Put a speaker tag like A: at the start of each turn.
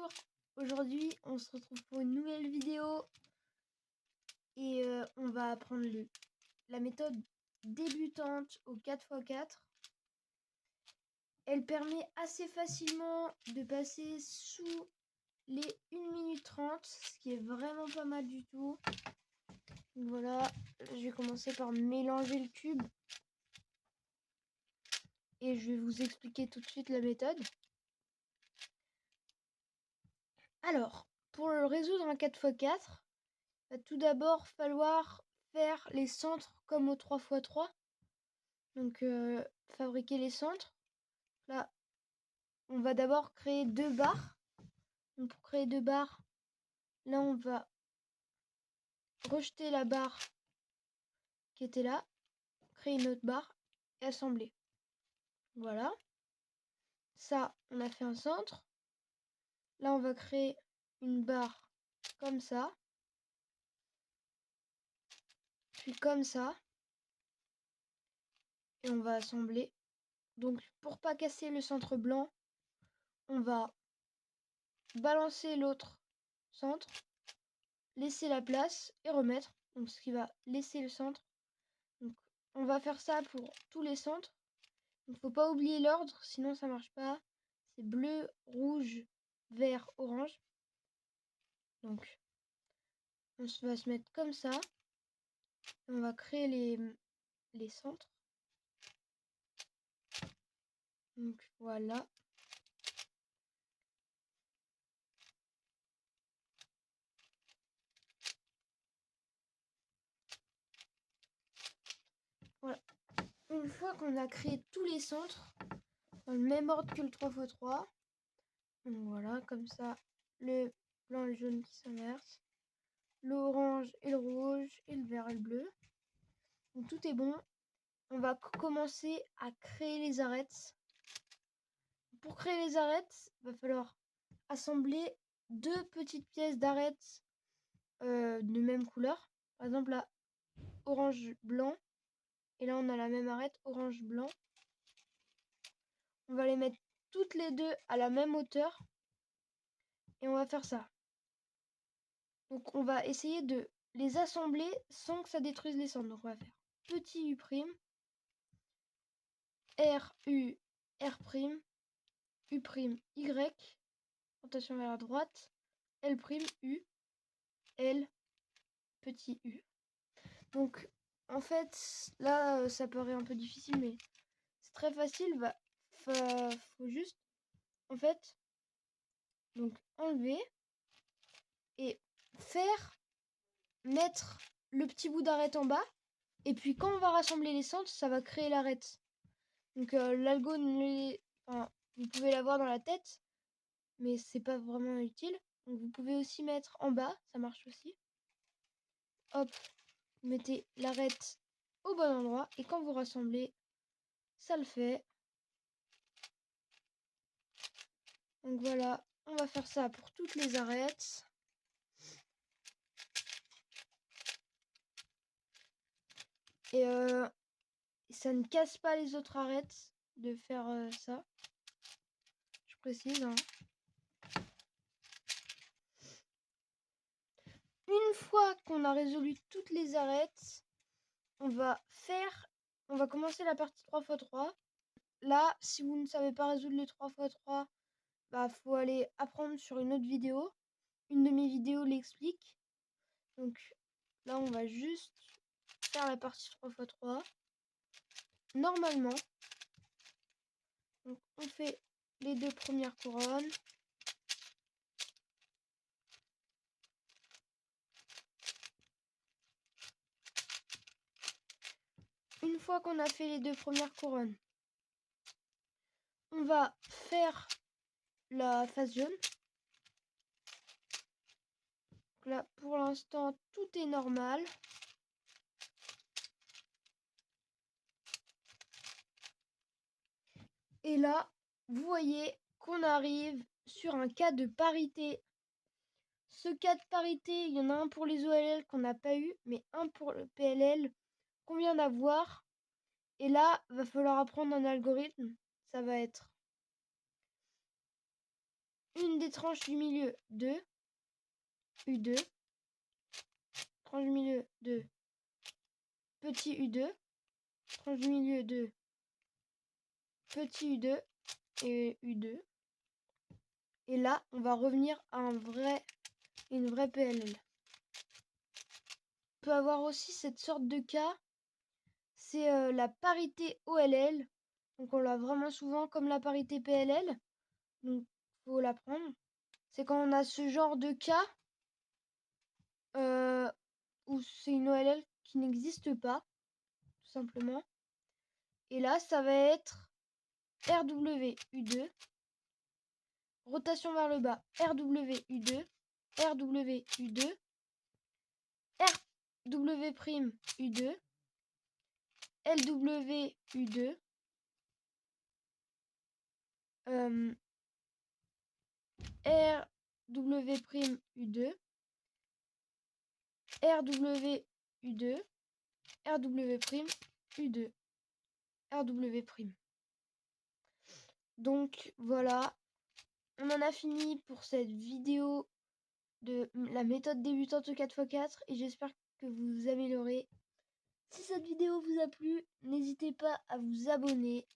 A: Bonjour, aujourd'hui on se retrouve pour une nouvelle vidéo et on va apprendre la méthode débutante au 4x4. Elle permet assez facilement de passer sous les 1 minute 30, ce qui est vraiment pas mal du tout. Donc voilà, je vais commencer par mélanger le cube et je vais vous expliquer tout de suite la méthode. Alors, pour le résoudre un 4x4, il va tout d'abord falloir faire les centres comme au 3x3. Donc, fabriquer les centres. Là, on va d'abord créer 2 barres. Donc, pour créer 2 barres, là, on va rejeter la barre qui était là, créer une autre barre et assembler. Voilà. Ça, on a fait un centre. Là, on va créer une barre comme ça. Puis comme ça. Et on va assembler. Donc, pour pas casser le centre blanc, on va balancer l'autre centre, laisser la place et remettre. Donc, ce qui va laisser le centre. Donc, on va faire ça pour tous les centres. Il ne faut pas oublier l'ordre, sinon ça marche pas. C'est bleu, rouge, vert, orange. Donc, on va se mettre comme ça. On va créer les centres. Donc, voilà. Voilà. Une fois qu'on a créé tous les centres, dans le même ordre que le 3x3, donc voilà, comme ça, le blanc et le jaune qui s'inversent, l'orange et le rouge, et le vert et le bleu. Donc tout est bon. On va commencer à créer les arêtes. Pour créer les arêtes, il va falloir assembler 2 petites pièces d'arêtes de même couleur. Par exemple là, orange-blanc. Et là, on a la même arête, orange-blanc. On va les mettre toutes les deux à la même hauteur. Et on va faire ça. Donc on va essayer de les assembler sans que ça détruise les centres. Donc on va faire petit U', R, U, R', U', Y, rotation vers la droite, L', U, L, petit U. Donc en fait, là ça paraît un peu difficile, mais c'est très facile. Faut juste en fait donc enlever et mettre le petit bout d'arête en bas. Et puis quand on va rassembler les centres, ça va créer l'arête. Donc l'algo, enfin, vous pouvez l'avoir dans la tête, mais c'est pas vraiment utile. Donc vous pouvez aussi mettre en bas, ça marche aussi. Hop, vous mettez l'arête au bon endroit et quand vous rassemblez, ça le fait. Donc voilà, on va faire ça pour toutes les arêtes. Et ça ne casse pas les autres arêtes de faire ça. Je précise, hein. Une fois qu'on a résolu toutes les arêtes, on va commencer la partie 3x3. Là, si vous ne savez pas résoudre les 3x3, bah faut aller apprendre sur une autre vidéo. Une de mes vidéos l'explique. Donc là, on va juste faire la partie 3x3. Normalement, donc, on fait les 2 premières couronnes. Une fois qu'on a fait les 2 premières couronnes, on va faire la face jaune. Donc là, pour l'instant, tout est normal. Et là, vous voyez qu'on arrive sur un cas de parité. Ce cas de parité, il y en a un pour les OLL qu'on n'a pas eu, mais un pour le PLL qu'on vient d'avoir. Et là, va falloir apprendre un algorithme. Ça va être une des tranches du milieu de U2, tranche du milieu de petit U2, tranche du milieu de petit U2 et U2. Et là, on va revenir à une vraie PLL. On peut avoir aussi cette sorte de cas, c'est la parité OLL. Donc on l'a vraiment souvent comme la parité PLL. Donc faut l'apprendre. C'est quand on a ce genre de cas où c'est une OLL qui n'existe pas, tout simplement. Et là, ça va être RWU2, rotation vers le bas, RWU2, RWU2, RW'U2, LWU2, RW'U2, RWU2, RW'U2, RW'. Donc voilà, on en a fini pour cette vidéo de la méthode débutante au 4x4 et j'espère que vous vous améliorez. Si cette vidéo vous a plu, n'hésitez pas à vous abonner.